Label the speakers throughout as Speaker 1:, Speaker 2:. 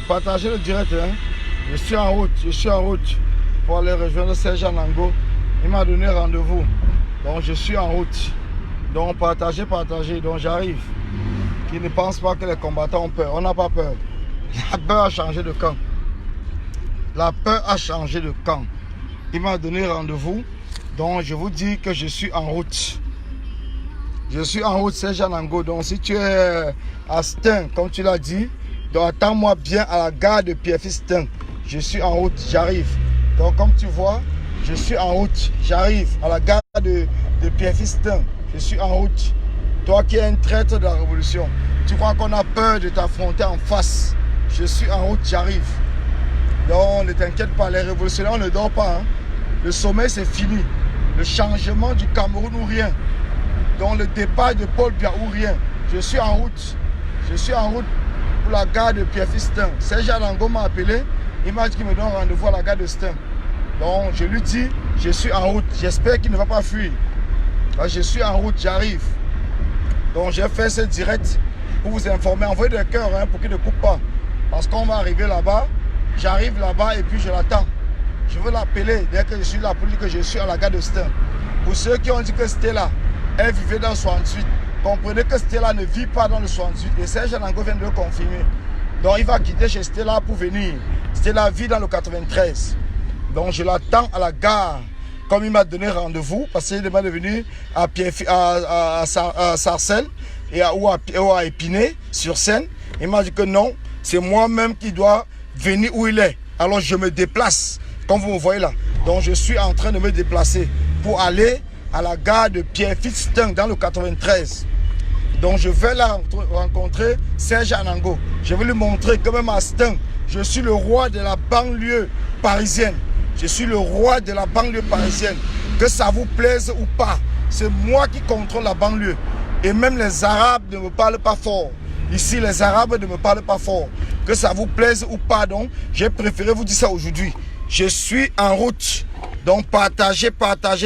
Speaker 1: partagez le direct. Hein. Je suis en route pour aller rejoindre Serge Anango. Il m'a donné rendez-vous. Donc je suis en route. Donc partagez. Donc j'arrive. Qui ne pense pas que les combattants ont peur. On n'a pas peur. La peur a changé de camp. La peur a changé de camp. Il m'a donné rendez-vous. Donc je vous dis que je suis en route. Je suis en route Serge Anango. Donc si tu es à Stein, comme tu l'as dit, donc attends-moi bien à la gare de Pierrefitte Stein. Je suis en route, j'arrive. Donc comme tu vois, je suis en route, j'arrive à la gare de Pierrefitte Stein. Je suis en route. Toi qui es un traître de la révolution, tu crois qu'on a peur de t'affronter en face. Je suis en route, j'arrive. Donc ne t'inquiète pas, les révolutionnaires, on ne dort pas. Hein. Le sommet c'est fini. Le changement du Cameroun ou rien. Donc le départ de Paul Biya ou rien. Je suis en route. Je suis en route pour la gare de Pierrefitte Stein. Serge Anango m'a appelé. Il m'a dit qu'il me donne rendez-vous à la gare de Stein. Donc je lui dis, je suis en route. J'espère qu'il ne va pas fuir. Je suis en route, j'arrive. Donc j'ai fait ce direct pour vous informer. Envoyez des cœurs hein, pour qu'il ne coupe pas. Parce qu'on va arriver là-bas. J'arrive là-bas et puis je l'attends. Je veux l'appeler dès que je suis là pour dire que je suis à la gare de Stein. Pour ceux qui ont dit que c'était là, elle vivait dans le 68. Comprenez que Stella ne vit pas dans le 68 et Serge Anango vient de le confirmer. Donc il va quitter chez Stella pour venir. Stella vit dans le 93. Donc je l'attends à la gare. Comme il m'a donné rendez-vous, parce qu'il m'a devenu à Sarcelles ou à Épinay sur Seine. Il m'a dit que non, c'est moi-même qui dois venir où il est. Alors je me déplace, comme vous me voyez là. Donc je suis en train de me déplacer pour aller à la gare de Pierrefitte Stein dans le 93. Donc je vais là rencontrer Serge Anango. Je vais lui montrer que même à Stein, je suis le roi de la banlieue parisienne. Je suis le roi de la banlieue parisienne. Que ça vous plaise ou pas, c'est moi qui contrôle la banlieue. Et même les Arabes ne me parlent pas fort. Ici, les Arabes ne me parlent pas fort. Que ça vous plaise ou pas, donc, j'ai préféré vous dire ça aujourd'hui. Je suis en route. Donc partagez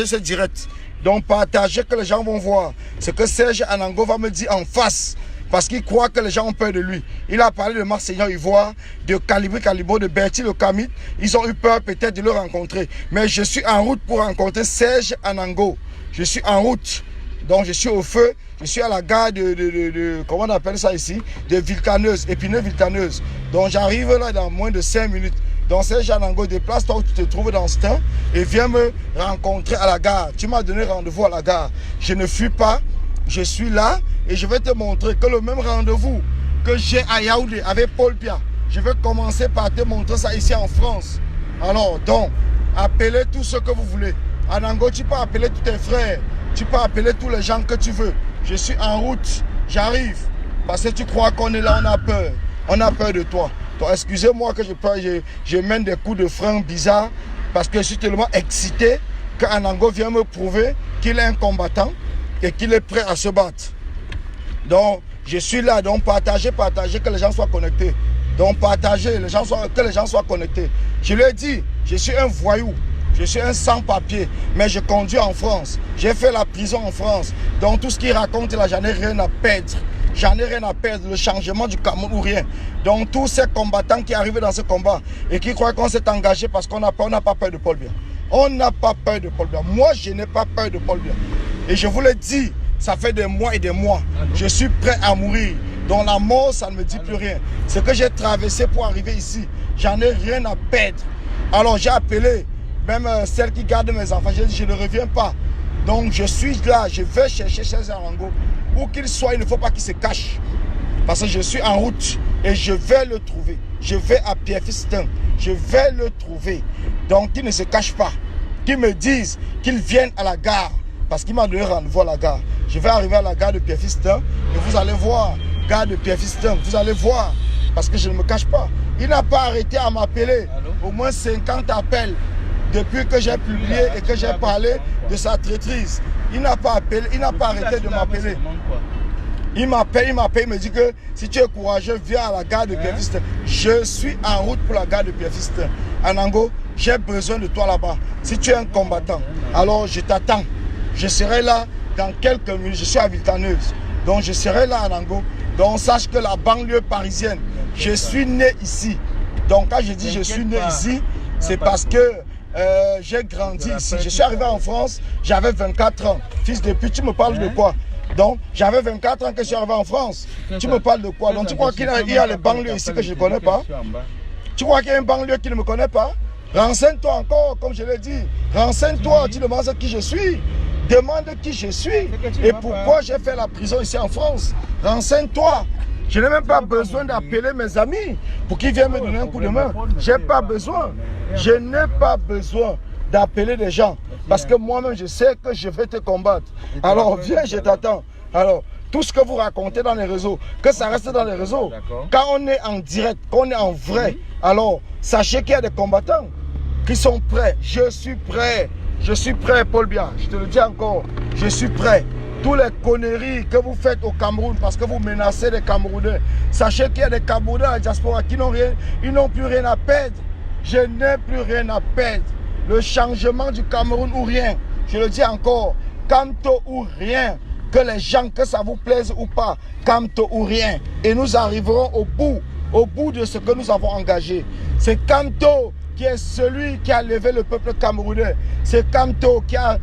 Speaker 1: ce direct. Donc partagez que les gens vont voir. Ce que Serge Anango va me dire en face. Parce qu'il croit que les gens ont peur de lui. Il a parlé de Marseillais Ivoire, de Calibo, de Bertie Le Camit. Ils ont eu peur peut-être de le rencontrer. Mais je suis en route pour rencontrer Serge Anango. Je suis en route. Donc je suis au feu. Je suis à la gare comment on appelle ça ici? De Vilcaneuse, Épinay-Vilcaneuse. Donc j'arrive là dans moins de 5 minutes. Donc Serge Anango, déplace-toi où tu te trouves dans ce temps et viens me rencontrer à la gare. Tu m'as donné rendez-vous à la gare. Je ne fuis pas. Je suis là et je vais te montrer que le même rendez-vous que j'ai à Yaoundé avec Paul Biya, je vais commencer par te montrer ça ici en France. Alors, donc, appelez tout ce que vous voulez. Anango, tu peux appeler tous tes frères. Tu peux appeler tous les gens que tu veux. Je suis en route. J'arrive. Parce que tu crois qu'on est là, on a peur. On a peur de toi. Donc, excusez-moi que je mène des coups de frein bizarres parce que je suis tellement excité qu'Anango vient me prouver qu'il est un combattant et qu'il est prêt à se battre. Donc, je suis là. Donc, partagez, que les gens soient connectés. Donc, partagez, que les gens soient connectés. Je lui ai dit, je suis un voyou. Je suis un sans-papier, mais je conduis en France. J'ai fait la prison en France. Donc, tout ce qu'il raconte là, j'en ai rien à perdre. J'en ai rien à perdre. Le changement du Cameroun ou rien. Donc, tous ces combattants qui arrivent dans ce combat et qui croient qu'on s'est engagé parce qu'on n'a pas peur de Paul Biya. On n'a pas peur de Paul Biya. Moi, je n'ai pas peur de Paul Biya. Et je vous le dis, ça fait des mois et des mois. Je suis prêt à mourir. Donc la mort, ça ne me dit plus rien. Ce que j'ai traversé pour arriver ici, j'en ai rien à perdre. Alors j'ai appelé même celle qui garde mes enfants. J'ai dit, je ne reviens pas. Donc je suis là, je vais chercher Serge Anango. Où qu'il soit, il ne faut pas qu'il se cache. Parce que je suis en route et je vais le trouver. Je vais à Pierrefitte Stein. Je vais le trouver. Donc qu'il ne se cache pas. Qu'il me dise qu'il vienne à la gare. Parce qu'il m'a donné rendez-vous à la gare. Je vais arriver à la gare de Pierrefitte Stein et vous allez voir, gare de Pierrefitte Stein, vous allez voir, parce que je ne me cache pas. Il n'a pas arrêté à m'appeler. Au moins 50 appels depuis que j'ai publié et que j'ai parlé de sa traîtrise. Il n'a pas appelé, il n'a pas arrêté de m'appeler. Il m'appelle, il me dit que si tu es courageux, viens à la gare de Pierrefitte Stein. Je suis en route pour la gare de Pierrefitte Stein. Anango, j'ai besoin de toi là-bas. Si tu es un combattant, alors je t'attends. Je serai là dans quelques minutes. Je suis à Vilcaneuse. Donc je serai là à Nango. Donc sache que la banlieue parisienne, je suis né ici. Donc quand je dis je suis né ici, c'est parce que j'ai grandi ici. Je suis arrivé en France, j'avais 24 ans. Fils de pute, tu me parles de quoi? Donc j'avais 24 ans que je suis arrivé en France. Tu me parles de quoi? Donc tu crois qu'il y a les banlieues ici que je ne connais pas? Tu crois qu'il y a une banlieue qui ne me connaît pas? Renseigne-toi encore, comme je l'ai dit. Renseigne-toi, tu demandes qui je suis. Demande qui je suis et pourquoi j'ai fait la prison ici en France. Renseigne-toi. Je n'ai même pas besoin d'appeler mes amis pour qu'ils viennent me donner un coup de main. Je n'ai pas besoin. Je n'ai pas besoin d'appeler des gens parce que moi-même je sais que je vais te combattre. Alors viens, je t'attends. Alors, tout ce que vous racontez dans les réseaux, que ça reste dans les réseaux. Quand on est en direct, quand on est en vrai, alors sachez qu'il y a des combattants qui sont prêts. Je suis prêt. Je suis prêt, Paul Biya. Je te le dis encore. Je suis prêt. Tous les conneries que vous faites au Cameroun parce que vous menacez les Camerounais. Sachez qu'il y a des Camerounais à la diaspora qui n'ont rien, ils n'ont plus rien à perdre. Je n'ai plus rien à perdre. Le changement du Cameroun ou rien. Je le dis encore. Camto ou rien. Que les gens, que ça vous plaise ou pas. Camto ou rien. Et nous arriverons au bout de ce que nous avons engagé. C'est Camto qui est celui qui a levé le peuple camerounais. C'est Camto qui a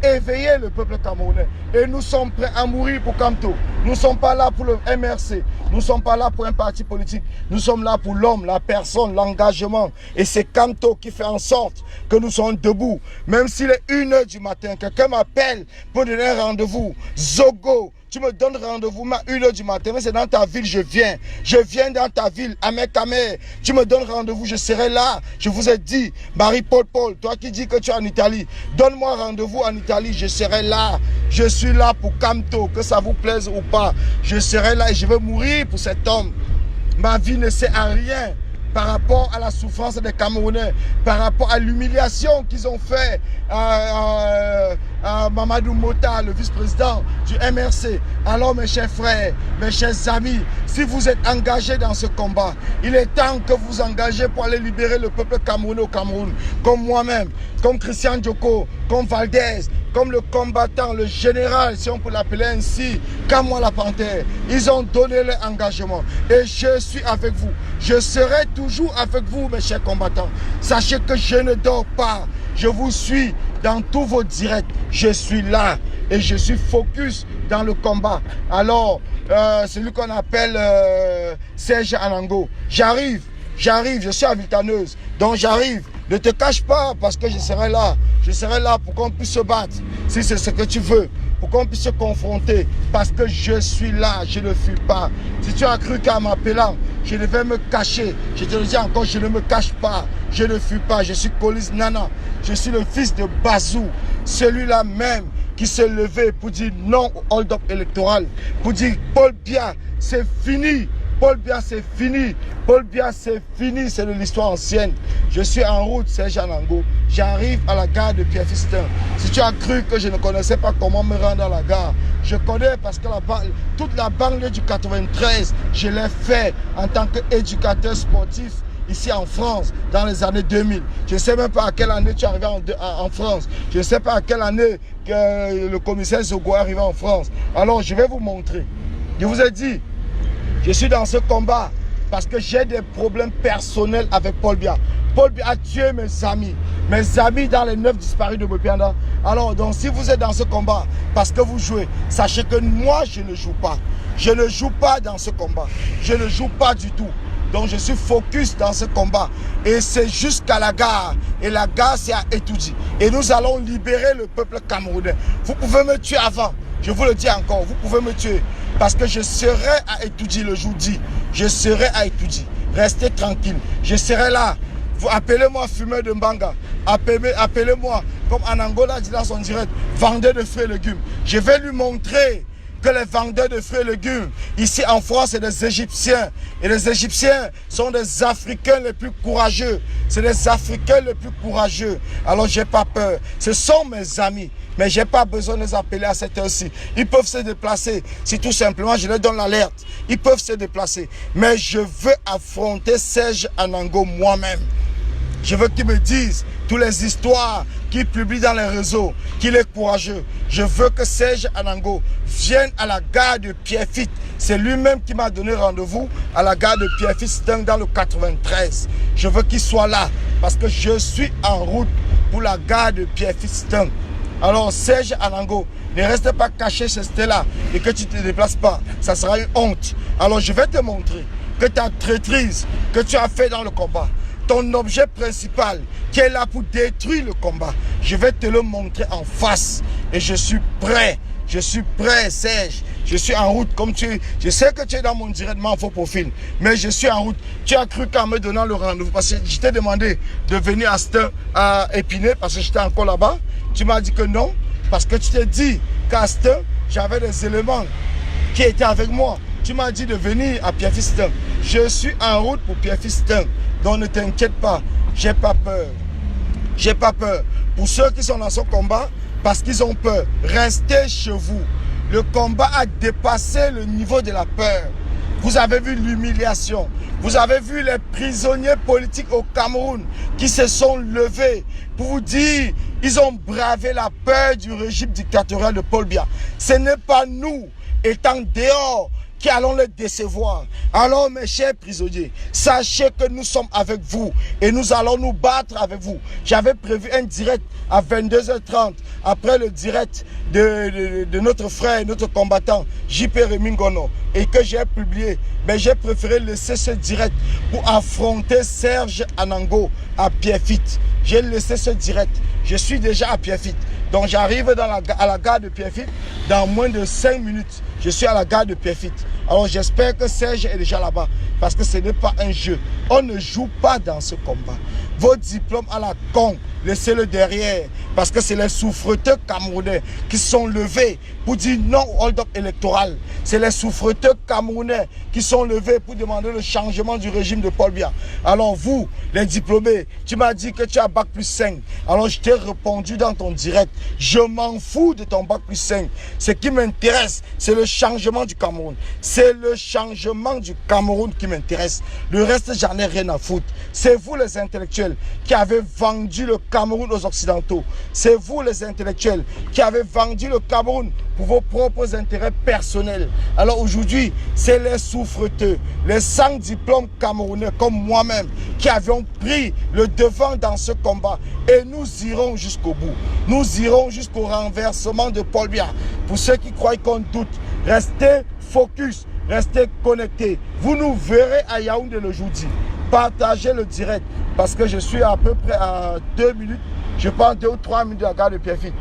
Speaker 1: éveillé le peuple camerounais. Et nous sommes prêts à mourir pour Camto. Nous ne sommes pas là pour le MRC. Nous ne sommes pas là pour un parti politique. Nous sommes là pour l'homme, la personne, l'engagement. Et c'est Camto qui fait en sorte que nous sommes debout. Même s'il est 1 h du matin, quelqu'un m'appelle pour donner un rendez-vous. Zogo, tu me donnes rendez-vous à 1 h du matin, mais c'est dans ta ville, je viens. Je viens dans ta ville, à Mekame. Tu me donnes rendez-vous, je serai là. Je vous ai dit, Marie-Paul, toi qui dis que tu es en Italie, donne-moi rendez-vous en Italie, je serai là. Je suis là pour Camto, que ça vous plaise ou pas. Je serai là et je vais mourir pour cet homme. Ma vie ne sert à rien par rapport à la souffrance des Camerounais, par rapport à l'humiliation qu'ils ont fait à Mamadou Mota, le vice-président du MRC. Alors mes chers frères, mes chers amis, si vous êtes engagés dans ce combat, il est temps que vous engagez pour aller libérer le peuple camerounais au Cameroun, comme moi-même, comme Christian Djoko, comme Valdez, comme le combattant, le général, si on peut l'appeler ainsi, Kamwa la Panthère. Ils ont donné leur engagement et je suis avec vous. Je serai toujours avec vous, mes chers combattants. Sachez que je ne dors pas. Je vous suis dans tous vos directs. Je suis là et je suis focus dans le combat. Alors, celui qu'on appelle Serge Anango, j'arrive, je suis à Villetaneuse, donc j'arrive. Ne te cache pas parce que je serai là. Je serai là pour qu'on puisse se battre, si c'est ce que tu veux, pour qu'on puisse se confronter, parce que je suis là, je ne fuis pas. Si tu as cru qu'en m'appelant, je devais me cacher, je te le dis encore, je ne me cache pas, je ne fuis pas, je suis Colis Nana, je suis le fils de Bazou, celui-là même qui s'est levé pour dire non au hold-up électoral, pour dire Paul Biya, c'est fini. Paul Biya, c'est fini. Paul Biya, c'est fini. C'est de l'histoire ancienne. Je suis en route, Serge Anango. J'arrive à la gare de Pierre-Fistin. Si tu as cru que je ne connaissais pas comment me rendre à la gare, je connais parce que toute la banlieue du 93, je l'ai fait en tant qu'éducateur sportif ici en France, dans les années 2000. Je ne sais même pas à quelle année tu es arrivé en France. Je ne sais pas à quelle année que le commissaire Zogo est arrivé en France. Alors, je vais vous montrer. Je vous ai dit, je suis dans ce combat parce que j'ai des problèmes personnels avec Paul Biya. Paul Biya a tué mes amis dans les 9 disparus de Bopianda. Alors, donc, si vous êtes dans ce combat parce que vous jouez, sachez que moi, je ne joue pas. Je ne joue pas dans ce combat. Je ne joue pas du tout. Donc, je suis focus dans ce combat. Et c'est jusqu'à la gare. Et la gare, c'est à Etoudi. Et nous allons libérer le peuple camerounais. Vous pouvez me tuer avant. Je vous le dis encore, vous pouvez me tuer. Parce que je serai à Etoudi le jour dit. Je serai à Etoudi. Restez tranquille. Je serai là. Vous appelez-moi fumeur de Mbanga. Appelez-moi, comme Anangola dit dans son direct, vendeur de fruits et légumes. Je vais lui montrer que les vendeurs de fruits et légumes, ici en France, c'est des Égyptiens. Et les Égyptiens sont des Africains les plus courageux. C'est des Africains les plus courageux. Alors, j'ai pas peur. Ce sont mes amis. Mais je n'ai pas besoin de les appeler à cette heure-ci. Ils peuvent se déplacer. Si tout simplement, je leur donne l'alerte. Ils peuvent se déplacer. Mais je veux affronter Serge Anango moi-même. Je veux qu'il me dise toutes les histoires qu'il publie dans les réseaux, qu'il est courageux. Je veux que Serge Anango vienne à la gare de Pierrefitte. C'est lui-même qui m'a donné rendez-vous à la gare de Pierrefitte dans le 93. Je veux qu'il soit là parce que je suis en route pour la gare de Pierrefitte. Alors Serge Anango, ne reste pas caché chez Stella et que tu ne te déplaces pas. Ça sera une honte. Alors je vais te montrer que ta traîtrise que tu as fait dans le combat, ton objet principal qui est là pour détruire le combat, je vais te le montrer en face. Et je suis prêt. Je suis prêt, Serge. Je suis en route comme tu es. Je sais que tu es dans mon direct, mais en faux profil. Mais je suis en route. Tu as cru qu'en me donnant le rendez-vous, parce que je t'ai demandé de venir à Épinay, parce que j'étais encore là-bas. Tu m'as dit que non, parce que tu t'es dit qu'à Astin, j'avais des éléments qui étaient avec moi. Tu m'as dit de venir à Pierrefitte. Je suis en route pour Pierrefitte. Donc ne t'inquiète pas. J'ai pas peur. J'ai pas peur. Pour ceux qui sont dans ce combat, parce qu'ils ont peur, restez chez vous. Le combat a dépassé le niveau de la peur. Vous avez vu l'humiliation. Vous avez vu les prisonniers politiques au Cameroun qui se sont levés pour vous dire ils ont bravé la peur du régime dictatorial de Paul Biya. Ce n'est pas nous, étant dehors, qui allons les décevoir. Alors mes chers prisonniers, sachez que nous sommes avec vous et nous allons nous battre avec vous. J'avais prévu un direct à 22h30 après le direct de notre frère, notre combattant JP Remingono et que j'ai publié. Mais j'ai préféré laisser ce direct pour affronter Serge Anango à Pierrefitte. J'ai laissé ce direct. Je suis déjà à Pierrefitte. Donc j'arrive à la gare de Pierrefitte dans moins de 5 minutes. Je suis à la gare de Pierrefitte. Alors j'espère que Serge est déjà là-bas. Parce que ce n'est pas un jeu. On ne joue pas dans ce combat. Vos diplômes à la con, laissez-le derrière. Parce que c'est les souffreteux camerounais qui sont levés pour dire non au hold-up électoral. C'est les souffreteux camerounais qui sont levés pour demander le changement du régime de Paul Biya. Alors vous, les diplômés, tu m'as dit que tu as bac plus 5. Alors je t'ai répondu dans ton direct. Je m'en fous de ton bac plus 5. Ce qui m'intéresse, c'est le changement du Cameroun. C'est le changement du Cameroun qui m'intéresse. Le reste, j'en ai rien à foutre. C'est vous les intellectuels qui avez vendu le Cameroun aux Occidentaux. C'est vous les intellectuels qui avez vendu le Cameroun pour vos propres intérêts personnels. Alors aujourd'hui, c'est les souffreteux, les sans diplômes camerounais comme moi-même qui avions pris le devant dans ce combat. Et nous irons jusqu'au bout. Nous irons jusqu'au renversement de Paul Biya. Pour ceux qui croient qu'on doute, restez focus, restez connectés. Vous nous verrez à Yaoundé le jeudi. Partagez le direct parce que je suis à peu près à 2 minutes. Je pense 2 ou 3 minutes de la gare de Pierrefitte.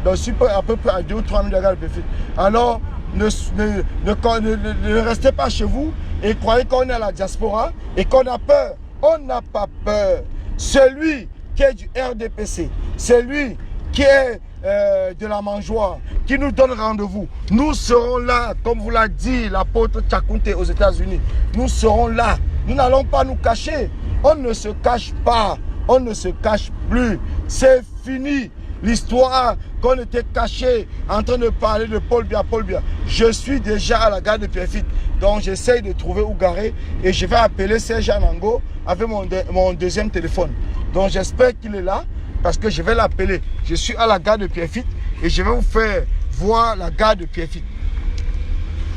Speaker 1: Donc je suis à peu près à 2 ou 3 minutes de la gare de Pierrefitte. Alors ne restez pas chez vous et croyez qu'on est à la diaspora et qu'on a peur. On n'a pas peur. Celui qui est du RDPC, celui qui est de la mangeoire, qui nous donne rendez-vous. Nous serons là, comme vous l'a dit l'apôtre Tchakounte aux États-Unis. Nous serons là. Nous n'allons pas nous cacher. On ne se cache pas. On ne se cache plus. C'est fini. L'histoire qu'on était caché en train de parler de Paul Biya, Paul Biya. Je suis déjà à la gare de Pierrefitte. Donc j'essaye de trouver où garer et je vais appeler Serge Anango avec mon deuxième téléphone. Donc j'espère qu'il est là parce que je vais l'appeler. Je suis à la gare de Pierrefitte et je vais vous faire voir la gare de Pierrefitte.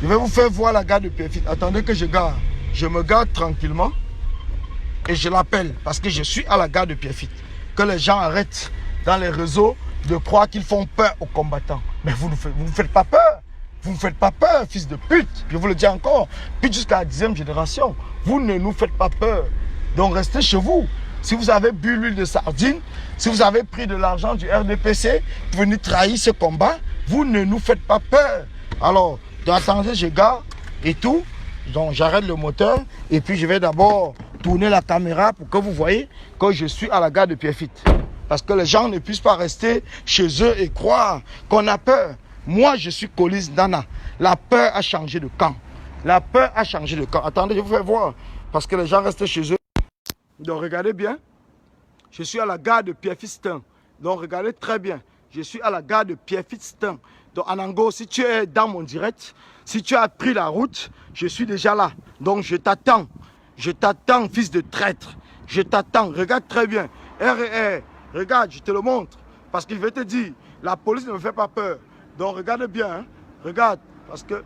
Speaker 1: Je vais vous faire voir la gare de Pierrefitte. Attendez que je gare. Je me garde tranquillement et je l'appelle parce que je suis à la gare de Pierrefitte. Que les gens arrêtent dans les réseaux de croire qu'ils font peur aux combattants. Mais vous ne faites pas peur. Vous ne faites pas peur, fils de pute. Je vous le dis encore. Puis jusqu'à la 10e génération, vous ne nous faites pas peur. Donc restez chez vous. Si vous avez bu l'huile de sardine, si vous avez pris de l'argent du RDPC pour venir trahir ce combat, vous ne nous faites pas peur. Alors, attendez, je gare et tout. Donc j'arrête le moteur et puis je vais d'abord tourner la caméra pour que vous voyez que je suis à la gare de Pierrefitte. Parce que les gens ne puissent pas rester chez eux et croire qu'on a peur. Moi, je suis Colis Nana. La peur a changé de camp. La peur a changé de camp. Attendez, je vous fais voir. Parce que les gens restent chez eux. Donc regardez bien. Je suis à la gare de Pierrefitte. Donc regardez très bien. Je suis à la gare de Pierrefitte. Donc Anango, si tu es dans mon direct, si tu as pris la route, je suis déjà là. Donc je t'attends. Je t'attends, fils de traître. Je t'attends. Regarde très bien. RER. Regarde, je te le montre. Parce qu'il veut te dire, la police ne me fait pas peur. Donc regarde bien. Hein. Regarde. Parce que,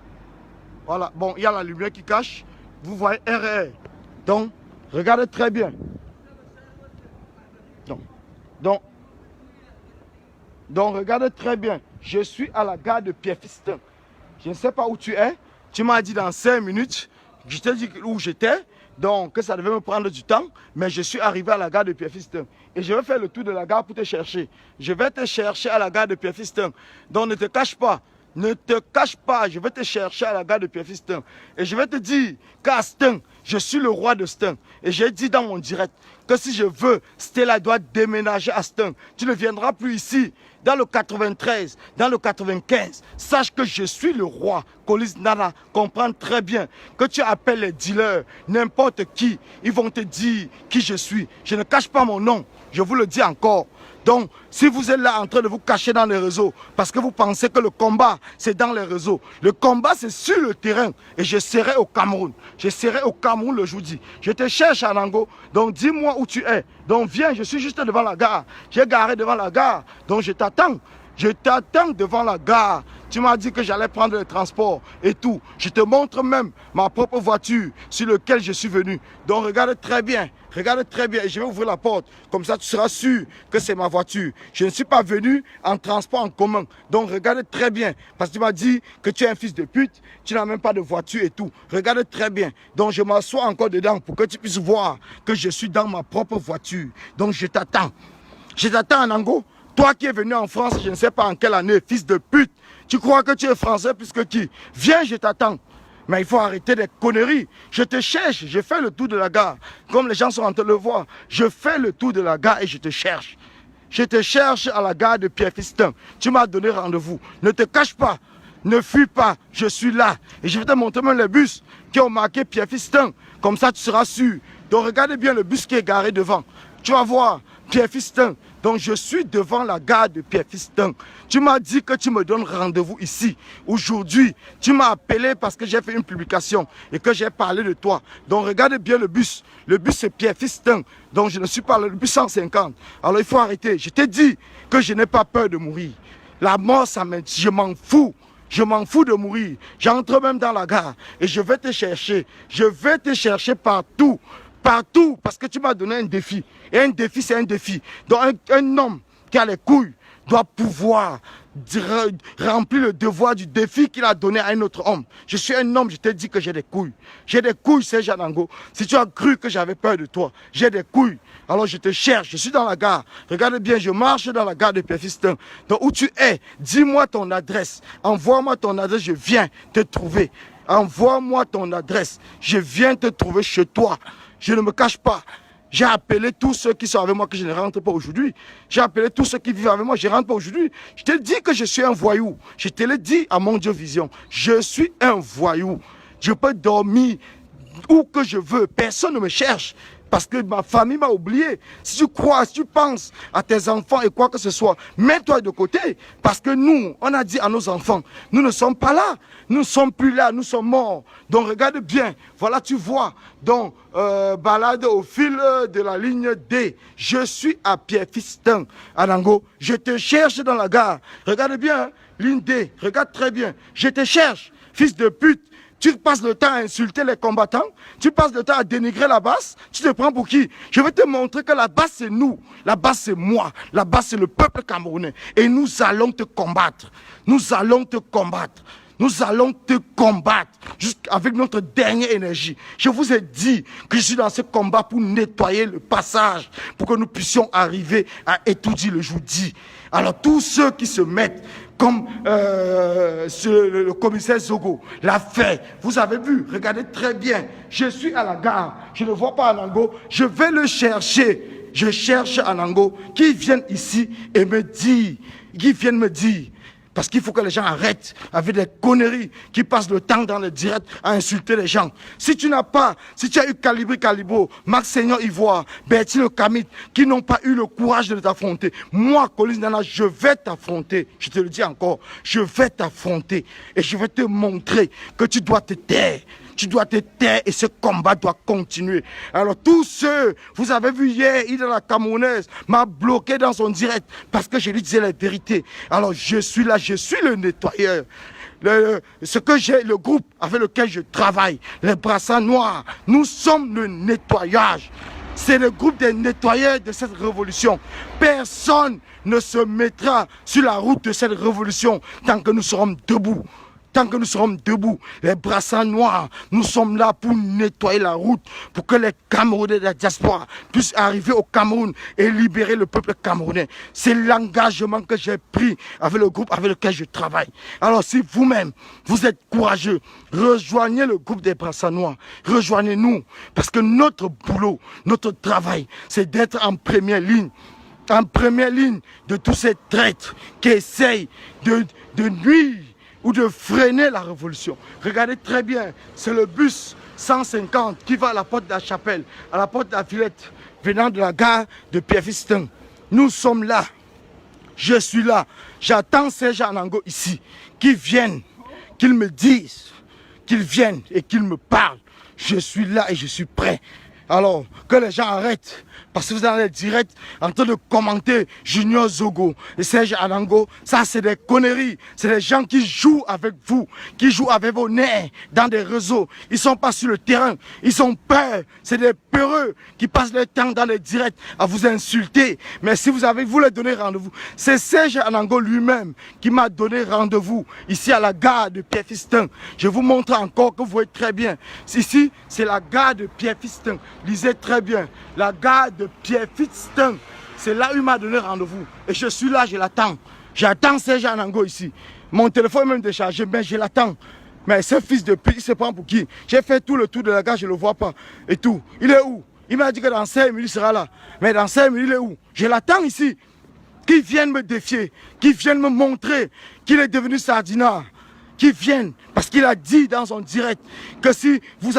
Speaker 1: voilà. Bon, il y a la lumière qui cache. Vous voyez RER. Donc, regarde très bien. Donc, regarde très bien. Je suis à la gare de Pierre-Fistin. Je ne sais pas où tu es. Tu m'as dit dans 5 minutes. Je t'ai dit où j'étais. Donc, que ça devait me prendre du temps. Mais je suis arrivé à la gare de Pierre-Fistin. Et je vais faire le tour de la gare pour te chercher. Je vais te chercher à la gare de Pierre-Fistin. Donc, ne te cache pas. Ne te cache pas. Je vais te chercher à la gare de Pierre-Fistin. Et je vais te dire qu'à Stein, je suis le roi de Stein. Et j'ai dit dans mon direct que si je veux, Stella doit déménager à Stein. Tu ne viendras plus ici. Dans le 93, dans le 95, sache que je suis le roi. Colis Nana comprend très bien que tu appelles les dealers, n'importe qui, ils vont te dire qui je suis. Je ne cache pas mon nom, je vous le dis encore. Donc, si vous êtes là en train de vous cacher dans les réseaux, parce que vous pensez que le combat, c'est dans les réseaux. Le combat, c'est sur le terrain. Et je serai au Cameroun. Je serai au Cameroun le jeudi. Je te cherche à Nango. Donc, dis-moi où tu es. Donc, viens, je suis juste devant la gare. J'ai garé devant la gare. Donc, je t'attends. Je t'attends devant la gare. Tu m'as dit que j'allais prendre le transport et tout. Je te montre même ma propre voiture sur laquelle je suis venu. Donc regarde très bien. Regarde très bien. Et je vais ouvrir la porte. Comme ça, tu seras sûr que c'est ma voiture. Je ne suis pas venu en transport en commun. Donc regarde très bien. Parce que tu m'as dit que tu es un fils de pute. Tu n'as même pas de voiture et tout. Regarde très bien. Donc je m'assois encore dedans pour que tu puisses voir que je suis dans ma propre voiture. Donc je t'attends. Je t'attends en Ango. Toi qui es venu en France, je ne sais pas en quelle année, fils de pute. Tu crois que tu es français plus que qui? Viens, je t'attends. Mais il faut arrêter des conneries. Je te cherche, je fais le tour de la gare. Comme les gens sont en train de le voir, je fais le tour de la gare et je te cherche. Je te cherche à la gare de Pierre-Fistin. Tu m'as donné rendez-vous. Ne te cache pas, ne fuis pas, je suis là. Et je vais te montrer même les bus qui ont marqué Pierre-Fistin. Comme ça, tu seras sûr. Donc regarde bien le bus qui est garé devant. Tu vas voir, Pierre-Fistin. Donc je suis devant la gare de Pierre-Fistin. Tu m'as dit que tu me donnes rendez-vous ici. Aujourd'hui, tu m'as appelé parce que j'ai fait une publication et que j'ai parlé de toi. Donc regarde bien le bus. Le bus c'est Pierre-Fistin. Donc je ne suis pas le bus 150. Alors il faut arrêter. Je t'ai dit que je n'ai pas peur de mourir. La mort, je m'en fous. Je m'en fous de mourir. J'entre même dans la gare et je vais te chercher. Je vais te chercher partout. Partout, parce que tu m'as donné un défi. Et un défi, c'est un défi. Donc un homme qui a les couilles doit pouvoir remplir le devoir du défi qu'il a donné à un autre homme. Je suis un homme, je t'ai dit que j'ai des couilles. J'ai des couilles, Serge Anango. Si tu as cru que j'avais peur de toi, j'ai des couilles. Alors je te cherche, je suis dans la gare. Regarde bien, je marche dans la gare de Pierre-Fistin. Donc où tu es, dis-moi ton adresse. Envoie-moi ton adresse, je viens te trouver. Envoie-moi ton adresse. Je viens te trouver chez toi. Je ne me cache pas. J'ai appelé tous ceux qui sont avec moi que je ne rentre pas aujourd'hui. J'ai appelé tous ceux qui vivent avec moi, je ne rentre pas aujourd'hui. Je te dis que je suis un voyou. Je te l'ai dit à mon Dieu Vision. Je suis un voyou. Je peux dormir où que je veux. Personne ne me cherche. Parce que ma famille m'a oublié. Si tu crois, si tu penses à tes enfants et quoi que ce soit, mets-toi de côté. Parce que nous, on a dit à nos enfants, nous ne sommes pas là. Nous ne sommes plus là, nous sommes morts. Donc regarde bien. Voilà, tu vois. Donc, balade au fil de la ligne D. Je suis à Pierre-Fistin, à Nango. Je te cherche dans la gare. Regarde bien, hein, ligne D. Regarde très bien. Je te cherche, fils de pute. Tu passes le temps à insulter les combattants, tu passes le temps à dénigrer la base, tu te prends pour qui? Je vais te montrer que la base c'est nous, la base c'est moi, la base c'est le peuple camerounais. Et nous allons te combattre, nous allons te combattre. Nous allons te combattre avec notre dernière énergie. Je vous ai dit que je suis dans ce combat pour nettoyer le passage, pour que nous puissions arriver à étudier le jeudi. Alors tous ceux qui se mettent comme le commissaire Zogo l'a fait, vous avez vu, regardez très bien, je suis à la gare, je ne vois pas Anango, je vais le chercher. Je cherche Anango qui viennent ici et me dire, qui viennent me dire, Parce qu'il faut que les gens arrêtent avec des conneries qui passent le temps dans le direct à insulter les gens. Si tu as eu Calibro, Max Seigneur Ivoire, Bertine Kamit, qui n'ont pas eu le courage de t'affronter, moi, Collins Nana, je vais t'affronter. Je te le dis encore, je vais t'affronter et je vais te montrer que tu dois te taire. Tu dois te taire et ce combat doit continuer. Alors tous ceux, vous avez vu hier, il est la Camerounaise, m'a bloqué dans son direct parce que je lui disais la vérité. Alors je suis là, je suis le nettoyeur. Le groupe avec lequel je travaille, les brassards noirs, nous sommes le nettoyage. C'est le groupe des nettoyeurs de cette révolution. Personne ne se mettra sur la route de cette révolution tant que nous serons debout. Tant que nous serons debout, les brassards noirs, nous sommes là pour nettoyer la route, pour que les Camerounais de la diaspora puissent arriver au Cameroun et libérer le peuple camerounais. C'est l'engagement que j'ai pris avec le groupe avec lequel je travaille. Alors si vous-même, vous êtes courageux, rejoignez le groupe des brassards noirs, rejoignez-nous, parce que notre boulot, notre travail, c'est d'être en première ligne de tous ces traîtres qui essayent de nuire ou de freiner la révolution. Regardez très bien, c'est le bus 150 qui va à la porte de la Chapelle, à la porte de la Villette, venant de la gare de Pierre-Fiston. Nous sommes là, je suis là, j'attends Serge Anango ici, qu'ils viennent, qu'ils me disent, qu'ils viennent et qu'ils me parlent. Je suis là et je suis prêt. Alors, que les gens arrêtent, parce que vous allez direct en train de commenter Junior Zogo et Serge Anango, ça c'est des conneries, c'est des gens qui jouent avec vous, qui jouent avec vos nerfs dans des réseaux, ils ne sont pas sur le terrain, ils ont peur, c'est des peureux qui passent leur temps dans les directs à vous insulter, mais si vous leur donnez rendez-vous, c'est Serge Anango lui-même qui m'a donné rendez-vous ici à la gare de Pierre-Fiston. Je vous montre encore que vous voyez très bien, ici c'est la gare de Pierre-Fiston. Lisez très bien, la gare de Pierre-Fiston, c'est là où il m'a donné rendez-vous. Et je suis là, je l'attends. J'attends Serge Anango ici. Mon téléphone est même déchargé, mais je l'attends. Mais ce fils de pute, il se prend pour qui? J'ai fait tout le tour de la gare, je ne le vois pas. Et tout. Il est où? Il m'a dit que dans 5 minutes, il sera là. Mais dans 5 minutes, il est où? Je l'attends ici. Qu'il vienne me défier, qu'il vienne me montrer qu'il est devenu Sardinard. Qui viennent, parce qu'il a dit dans son direct que si vous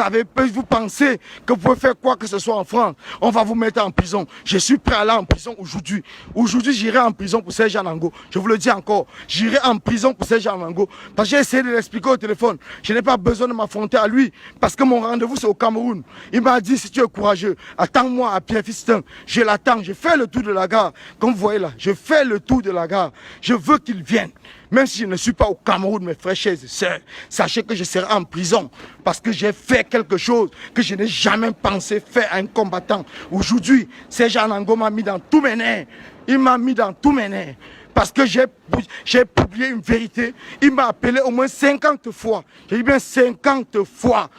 Speaker 1: pensez que vous pouvez faire quoi que ce soit en France, on va vous mettre en prison. Je suis prêt à aller en prison aujourd'hui. Aujourd'hui, j'irai en prison pour Serge Anango. Je vous le dis encore, j'irai en prison pour Serge Anango. Parce que j'ai essayé de l'expliquer au téléphone. Je n'ai pas besoin de m'affronter à lui, parce que mon rendez-vous c'est au Cameroun. Il m'a dit, si tu es courageux, attends-moi à Pierre-Fiston. Je l'attends, je fais le tour de la gare. Comme vous voyez là, je fais le tour de la gare. Je veux qu'il vienne. Même si je ne suis pas au Cameroun, mes frères, chers et sœurs, sachez que je serai en prison parce que j'ai fait quelque chose que je n'ai jamais pensé faire à un combattant. Aujourd'hui, Serge Anango m'a mis dans tous mes nerfs. Il m'a mis dans tous mes nerfs. Parce que j'ai publié une vérité. Il m'a appelé au moins 50 fois. J'ai dit bien 50 fois.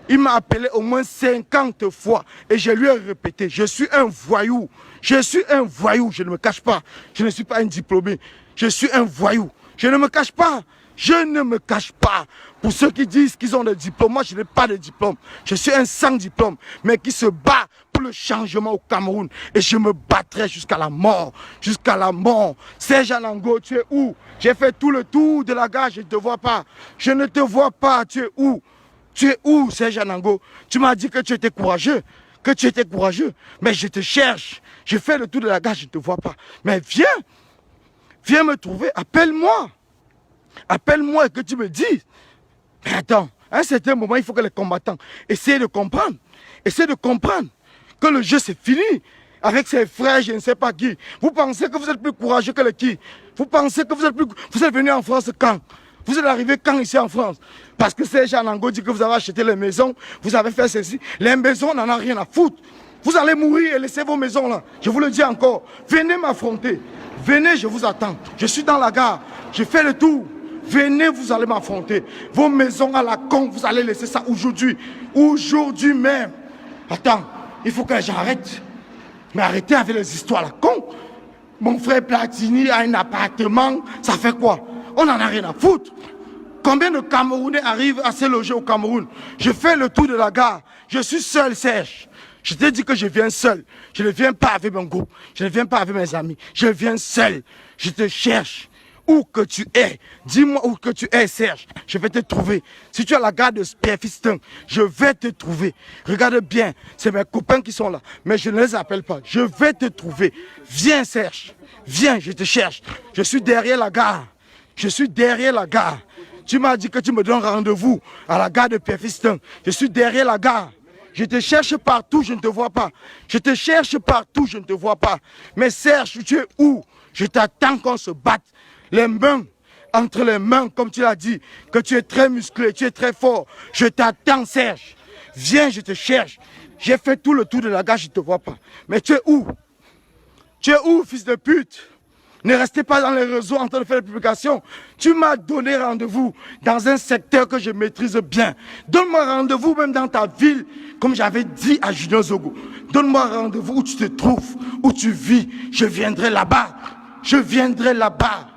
Speaker 1: Il m'a appelé au moins 50 fois. Et je lui ai répété, je suis un voyou. Je suis un voyou, je ne me cache pas. Je ne suis pas un diplômé. Je suis un voyou. Je ne me cache pas. Je ne me cache pas. Pour ceux qui disent qu'ils ont des diplômes, moi je n'ai pas de diplôme. Je suis un sans diplôme, mais qui se bat pour le changement au Cameroun. Et je me battrai jusqu'à la mort. Jusqu'à la mort. Serge Anango, tu es où? J'ai fait tout le tour de la gare, je ne te vois pas. Je ne te vois pas, tu es où? Tu es où, Serge Anango? Tu m'as dit que tu étais courageux. Que tu étais courageux. Mais je te cherche. Je fais le tour de la gare, je ne te vois pas. Mais viens. Viens me trouver, appelle-moi. Appelle-moi et que tu me dises. Mais attends, à un certain moment, il faut que les combattants essayent de comprendre. Essayez de comprendre que le jeu c'est fini. Avec ses frères, je ne sais pas qui. Vous pensez que vous êtes plus courageux que les qui? Vous pensez que vous êtes plus... Vous êtes venu en France quand? Vous êtes arrivé quand ici en France? Parce que Serge Anango dit que vous avez acheté les maisons, vous avez fait ceci. Les maisons, on n'en a rien à foutre. Vous allez mourir et laisser vos maisons là. Je vous le dis encore. Venez m'affronter. Venez, je vous attends. Je suis dans la gare. Je fais le tour. Venez, vous allez m'affronter. Vos maisons à la con, vous allez laisser ça aujourd'hui. Aujourd'hui même. Attends, il faut que j'arrête. Mais arrêtez avec les histoires à la con. Mon frère Platini a un appartement. Ça fait quoi? On n'en a rien à foutre. Combien de Camerounais arrivent à se loger au Cameroun? Je fais le tour de la gare. Je suis seul, Serge. Je t'ai dit que je viens seul. Je ne viens pas avec mon groupe. Je ne viens pas avec mes amis. Je viens seul. Je te cherche. où que tu es. Dis-moi où que tu es, Serge. Je vais te trouver. Si tu es à la gare de Pierre Fistin, je vais te trouver. Regarde bien, c'est mes copains qui sont là. Mais je ne les appelle pas. Je vais te trouver. Viens, Serge. Viens, je te cherche. Je suis derrière la gare. Je suis derrière la gare. Tu m'as dit que tu me donnes rendez-vous à la gare de Pierre Fistin. Je suis derrière la gare. Je te cherche partout, je ne te vois pas. Je te cherche partout, je ne te vois pas. Mais Serge, tu es où? Je t'attends qu'on se batte. Les mains, entre les mains, comme tu l'as dit, que tu es très musclé, tu es très fort. Je t'attends, Serge. Viens, je te cherche. J'ai fait tout le tour de la gare, je ne te vois pas. Mais tu es où? Tu es où, fils de pute? Ne restez pas dans les réseaux en train de faire des publications. Tu m'as donné rendez-vous dans un secteur que je maîtrise bien. Donne-moi rendez-vous même dans ta ville, comme j'avais dit à Junior Zogo. Donne-moi rendez-vous où tu te trouves, où tu vis. Je viendrai là-bas. Je viendrai là-bas.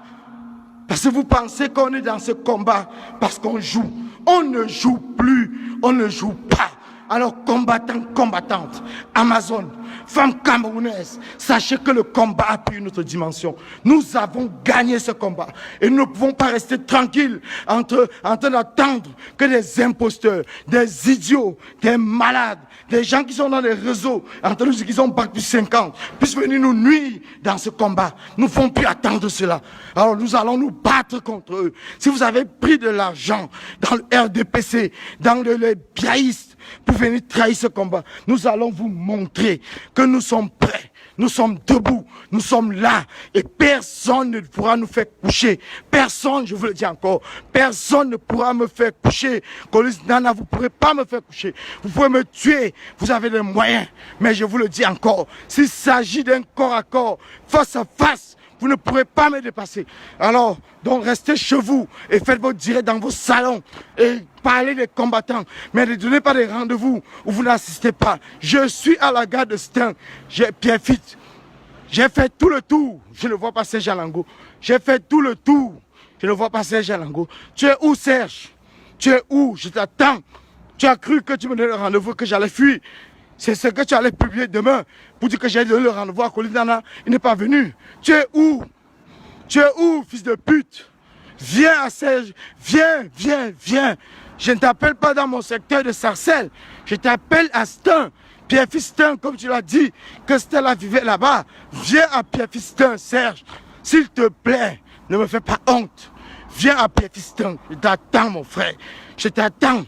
Speaker 1: Parce que vous pensez qu'on est dans ce combat parce qu'on joue. On ne joue plus. On ne joue pas. Alors combattants, combattantes, Amazon, femmes camerounaises, sachez que le combat a pris une autre dimension. Nous avons gagné ce combat et nous ne pouvons pas rester tranquilles en train d'attendre que des imposteurs, des idiots, des malades, des gens qui sont dans les réseaux, en train de dire qu'ils ont bac plus 50, puissent venir nous nuire dans ce combat. Nous ne pouvons plus attendre cela. Alors nous allons nous battre contre eux. Si vous avez pris de l'argent dans le RDPC, dans les biaïstes, pour venir trahir ce combat, nous allons vous montrer que nous sommes prêts, nous sommes debout, nous sommes là et personne ne pourra nous faire coucher. Personne, je vous le dis encore, personne ne pourra me faire coucher. Colis Nana, vous ne pourrez pas me faire coucher. Vous pouvez me tuer, vous avez les moyens, mais je vous le dis encore, s'il s'agit d'un corps à corps, face à face, vous ne pourrez pas me dépasser. Alors, donc restez chez vous et faites votre direct dans vos salons et parlez des combattants. Mais ne donnez pas des rendez-vous où vous n'assistez pas. Je suis à la gare de Stein. J'ai Pierre Fit. J'ai fait tout le tour. Je ne vois pas Serge Alango. J'ai fait tout le tour. Je ne vois pas Serge Alango. Tu es où, Serge? Tu es où? Je t'attends. Tu as cru que tu me donnais le rendez-vous, que j'allais fuir. C'est ce que tu allais publier demain pour dire que j'ai donné le rendez-vous à Colis Nana. Il n'est pas venu. Tu es où? Tu es où, fils de pute? Viens à Serge. Viens, viens, viens. Je ne t'appelle pas dans mon secteur de Sarcelles. Je t'appelle à Stein. Pierre Fistin, comme tu l'as dit, que Stella vivait là-bas. Viens à Pierre Fistin, Serge. S'il te plaît, ne me fais pas honte. Viens à Pierre Fistin. Je t'attends, mon frère. Je t'attends.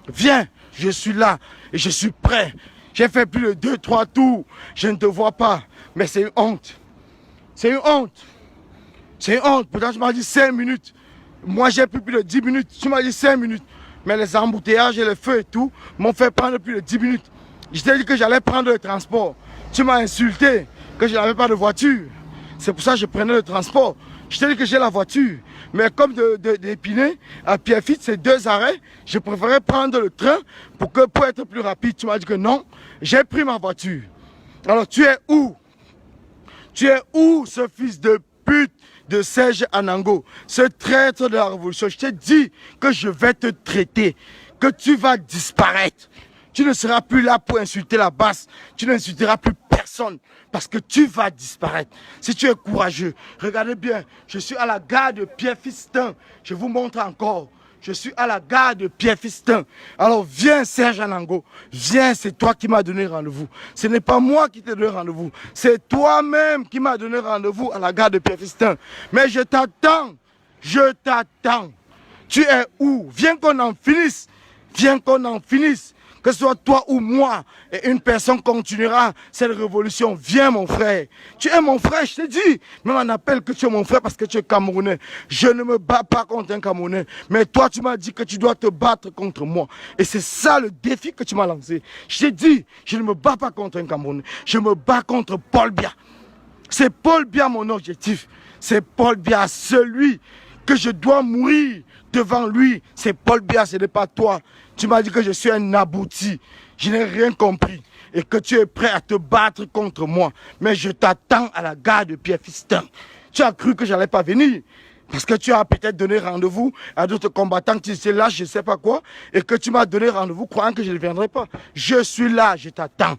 Speaker 1: Viens, je suis là et je suis prêt. J'ai fait plus de 2-3 tours. Je ne te vois pas. Mais c'est une honte. C'est une honte. C'est une honte. Pourtant, tu m'as dit 5 minutes. Moi, j'ai plus de 10 minutes. Tu m'as dit 5 minutes. Mais les embouteillages et le feu et tout m'ont fait prendre plus de 10 minutes. Je t'ai dit que j'allais prendre le transport. Tu m'as insulté que je n'avais pas de voiture. C'est pour ça que je prenais le transport. Je t'ai dit que j'ai la voiture. Mais comme d'Épinay à Pierrefitte, c'est 2 arrêts, je préférais prendre le train pour être plus rapide. Tu m'as dit que non. J'ai pris ma voiture. Alors tu es où? Tu es où, ce fils de pute de Serge Anango, ce traître de la révolution? Je t'ai dit que je vais te traiter, que tu vas disparaître. Tu ne seras plus là pour insulter la basse. Tu n'insulteras plus personne parce que tu vas disparaître. Si tu es courageux, regardez bien, je suis à la gare de Pierre Fistin. Je vous montre encore. Je suis à la gare de Pierre Fistin. Alors viens, Serge Anango. Viens, c'est toi qui m'as donné rendez-vous. Ce n'est pas moi qui t'ai donné rendez-vous. C'est toi-même qui m'as donné rendez-vous à la gare de Pierre Fistin. Mais je t'attends. Je t'attends. Tu es où? Viens qu'on en finisse. Viens qu'on en finisse. Que ce soit toi ou moi, et une personne continuera cette révolution. Viens, mon frère. Tu es mon frère, je te dis. Même on appelle que tu es mon frère parce que tu es Camerounais. Je ne me bats pas contre un Camerounais. Mais toi, tu m'as dit que tu dois te battre contre moi. Et c'est ça le défi que tu m'as lancé. Je t'ai dit, je ne me bats pas contre un Camerounais. Je me bats contre Paul Biya. C'est Paul Biya mon objectif. C'est Paul Biya, celui que je dois mourir devant lui. C'est Paul Biya, ce n'est pas toi. Tu m'as dit que je suis un abouti. Je n'ai rien compris. Et que tu es prêt à te battre contre moi. Mais je t'attends à la gare de Pierre Fistin. Tu as cru que je n'allais pas venir. Parce que tu as peut-être donné rendez-vous à d'autres combattants qui étaient là, je ne sais pas quoi. Et que tu m'as donné rendez-vous croyant que je ne viendrai pas. Je suis là, je t'attends.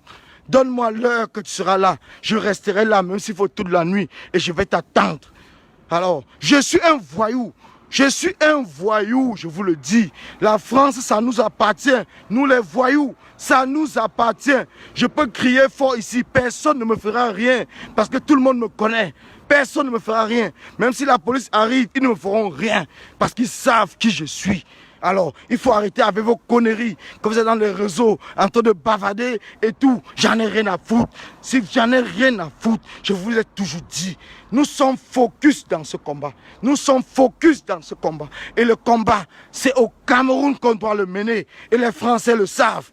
Speaker 1: Donne-moi l'heure que tu seras là. Je resterai là, même s'il faut toute la nuit. Et je vais t'attendre. Alors, je suis un voyou. Je suis un voyou, je vous le dis. La France, ça nous appartient. Nous les voyous, ça nous appartient. Je peux crier fort ici, personne ne me fera rien parce que tout le monde me connaît. Personne ne me fera rien. Même si la police arrive, ils ne me feront rien parce qu'ils savent qui je suis. Alors, il faut arrêter avec vos conneries. Quand vous êtes dans les réseaux, en train de bavader et tout, j'en ai rien à foutre. Si j'en ai rien à foutre, je vous l'ai toujours dit. Nous sommes focus dans ce combat. Nous sommes focus dans ce combat. Et le combat, c'est au Cameroun qu'on doit le mener. Et les Français le savent.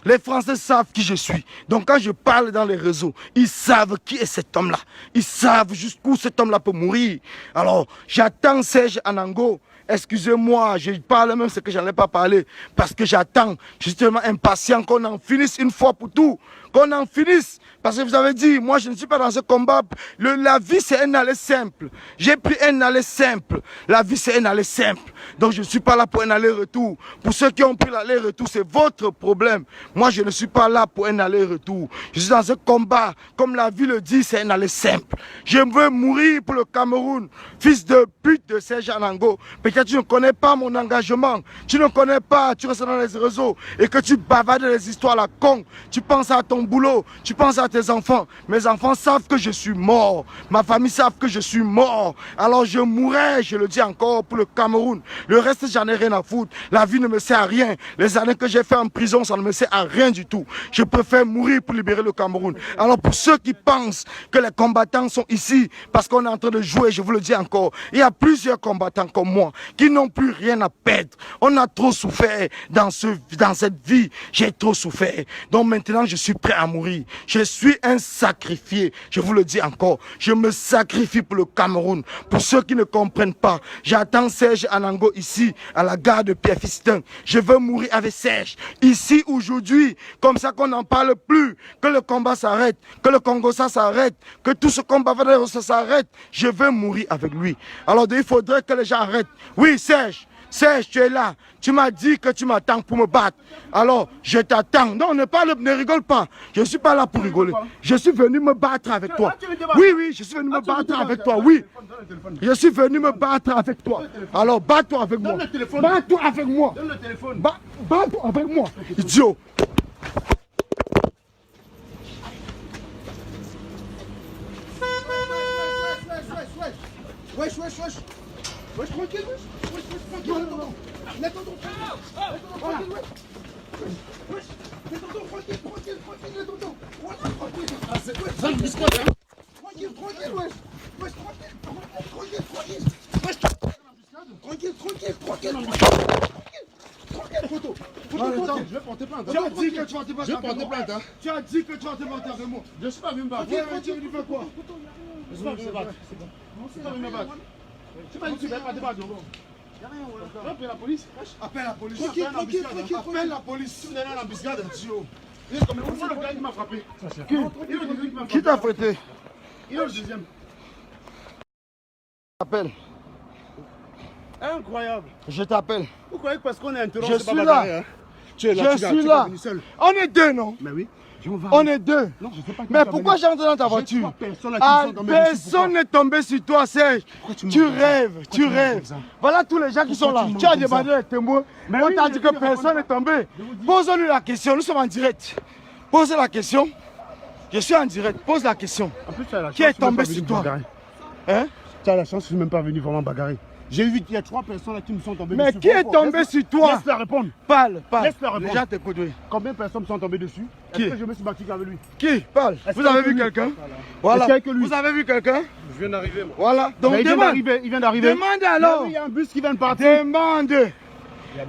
Speaker 1: Les Français savent qui je suis. Donc quand je parle dans les réseaux, ils savent qui est cet homme-là. Ils savent jusqu'où cet homme-là peut mourir. Alors, j'attends Serge Anango. Excusez-moi, je parle même ce que je n'allais pas parler. Parce que j'attends. Je suis tellement impatient qu'on en finisse une fois pour tout. Qu'on en finisse. Parce que vous avez dit, moi je ne suis pas dans ce combat. La vie c'est un aller simple. J'ai pris un aller simple. La vie c'est un aller simple. Donc je ne suis pas là pour un aller-retour. Pour ceux qui ont pris l'aller-retour, c'est votre problème. Moi je ne suis pas là pour un aller-retour. Je suis dans un combat. Comme la vie le dit, c'est un aller simple. Je veux mourir pour le Cameroun. Fils de pute de Serge Anango. Peut-être tu ne connais pas mon engagement. Tu ne connais pas, tu restes dans les réseaux et que tu bavardes des histoires à la con. Tu penses à ton boulot, tu penses à tes enfants. Mes enfants savent que je suis mort. Ma famille savent que je suis mort. Alors je mourrai, je le dis encore, pour le Cameroun. Le reste, j'en ai rien à foutre. La vie ne me sert à rien. Les années que j'ai fait en prison, ça ne me sert à rien du tout. Je préfère mourir pour libérer le Cameroun. Alors pour ceux qui pensent que les combattants sont ici parce qu'on est en train de jouer, je vous le dis encore, il y a plusieurs combattants comme moi qui n'ont plus rien à perdre. On a trop souffert dans cette vie. J'ai trop souffert. Donc maintenant, je suis prêt à mourir. Je suis un sacrifié. Je vous le dis encore. Je me sacrifie pour le Cameroun. Pour ceux qui ne comprennent pas, j'attends Serge Anango ici, à la gare de Pierre-Fistin. Je veux mourir avec Serge. Ici, aujourd'hui, comme ça qu'on n'en parle plus. Que le combat s'arrête. Que le Congo, ça s'arrête. Que tout ce combat ça s'arrête. Je veux mourir avec lui. Alors, il faudrait que les gens arrêtent. Oui, Serge. Serge, tu es là. Tu m'as dit que tu m'attends pour me battre. Alors, je t'attends. Non, ne rigole pas. Je ne suis pas là pour rigoler. Je suis venu me battre avec toi. Oui, oui, je suis venu me battre avec toi. Oui. Je suis venu me battre avec toi. Alors, bats-toi avec moi. Bats-toi avec moi. Bats-toi avec moi. Idiot.
Speaker 2: Wesh. Wesh, tranquille, wesh. Wesh, tranquille, attends. Laisse tonton tranquille, wesh. Wesh, laisse tonton tranquille, laisse tonton. Voilà, tranquille. Ah, c'est wesh. Ça, je biscotte, hein. Tranquille, wesh. Wesh, tranquille. Wesh, tranquille, photo.
Speaker 1: Je vais porter plainte. Tu as dit que tu vas te battre.
Speaker 2: Je vais porter plainte, hein.
Speaker 1: Tu as dit que tu vas te battre avec moi.
Speaker 2: Je suis pas venu me battre.
Speaker 1: Tu veux faire quoi?
Speaker 2: Je suis pas venu me battre. Je suis pas venu me battre. Tu m'as dit que tu ne vas pas te battre. Appelle la police.
Speaker 1: Appelle la police.
Speaker 2: Tranquille.
Speaker 1: Appelle la police.
Speaker 2: Tu me donnes l'embuscade. Où est le gars qui m'a frappé?
Speaker 1: Qui t'a fouetté?
Speaker 2: Il est le deuxième.
Speaker 1: Appelle.
Speaker 2: Incroyable.
Speaker 1: Je t'appelle.
Speaker 2: Vous croyez que parce qu'on est interrompu,
Speaker 1: Je
Speaker 2: c'est pas
Speaker 1: suis
Speaker 2: bagarré,
Speaker 1: là.
Speaker 2: hein? Tu es là,
Speaker 1: Je suis là. On est deux, non?
Speaker 2: Mais oui.
Speaker 1: On est deux.
Speaker 2: Non, je sais pas.
Speaker 1: Mais pourquoi j'entre dans ta voiture? Personne n'est tombé sur toi, Serge. Tu rêves. Voilà tous les gens qui sont là. Tu as demandé les témoins. On t'a dit que personne n'est tombé. Pose-lui la question. Nous sommes en direct. Pose la question. Je suis en direct. Pose la question. Qui est tombé sur toi? Hein?
Speaker 2: Tu as la chance, je ne suis même pas venu vraiment bagarrer. J'ai vu qu'il y a 3 personnes là qui me sont tombées dessus.
Speaker 1: Mais qui est tombé sur toi?
Speaker 2: Laisse-la répondre.
Speaker 1: Parle.
Speaker 2: Laisse-la répondre.
Speaker 1: Les gens t'écoutent, oui.
Speaker 2: Combien de personnes me sont tombées dessus?
Speaker 1: Qui?
Speaker 2: Est-ce que je me suis battu avec lui?
Speaker 1: Qui? Parle. Vous avez vu quelqu'un? Voilà. Vous avez vu quelqu'un?
Speaker 2: Je viens d'arriver, moi.
Speaker 1: Voilà. Donc demande.
Speaker 2: Il vient d'arriver.
Speaker 1: Demande alors.
Speaker 2: Il y a un bus qui vient de partir.
Speaker 1: Demande.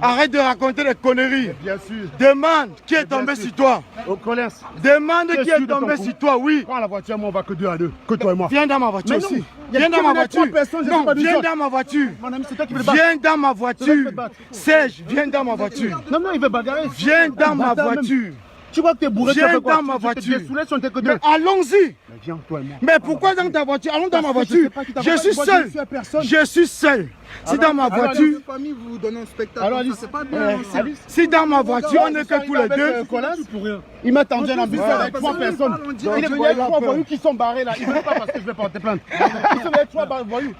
Speaker 1: Arrête de raconter des conneries.
Speaker 2: Bien sûr.
Speaker 1: Demande qui est tombé sur toi.
Speaker 2: Au collège.
Speaker 1: Demande qui est tombé sur toi, oui.
Speaker 2: Prends la voiture, moi on va que 2 à 2. Que toi et moi.
Speaker 1: Viens dans ma voiture
Speaker 2: Mais non,
Speaker 1: aussi.
Speaker 2: il y a
Speaker 1: Viens dans ma voiture.
Speaker 2: 3 personnes, je
Speaker 1: Non,
Speaker 2: sais pas du
Speaker 1: viens
Speaker 2: tout.
Speaker 1: dans ma voiture.
Speaker 2: Mon ami, c'est toi qui veux battre.
Speaker 1: Viens dans ma voiture.
Speaker 2: battre.
Speaker 1: Serge, viens dans ma voiture.
Speaker 2: Non, il veut bagarrer.
Speaker 1: Viens dans ma voiture.
Speaker 2: Tu vois que t'es bourré, tu
Speaker 1: Viens
Speaker 2: fais quoi?
Speaker 1: dans ma voiture.
Speaker 2: Tes soulets sont que 2.
Speaker 1: Mais allons-y.
Speaker 2: Mais viens, toi et moi.
Speaker 1: Mais pourquoi dans ta voiture? Allons dans ma voiture. Je suis seul. Je suis seul. Si dans ma voiture...
Speaker 2: famille, vous vous donnez un spectacle,
Speaker 3: alors,
Speaker 2: ça c'est pas bien.
Speaker 1: Si dans ma voiture, on est que tous les deux...
Speaker 3: Ils mettent en jeune en bus avec 3 personnes. Il y a 3 voyous qui sont barrés là. Ils ne veulent pas parce que je vais porter plainte. Ils sont les 3 voyous.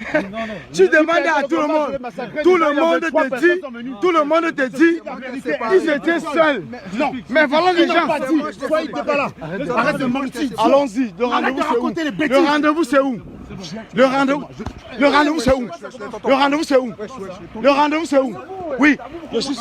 Speaker 1: Tu demandes à tout le monde. Tout le monde te dit qu'ils étaient seuls. Non, mais voilà les gens.
Speaker 3: Toi, il n'était pas là. Arrête de mentir.
Speaker 1: Allons-y. Le rendez-vous, c'est où? Le rendez-vous, c'est où? Le rendez-vous, c'est où? Le rendez-vous, c'est où? Oui, je suis...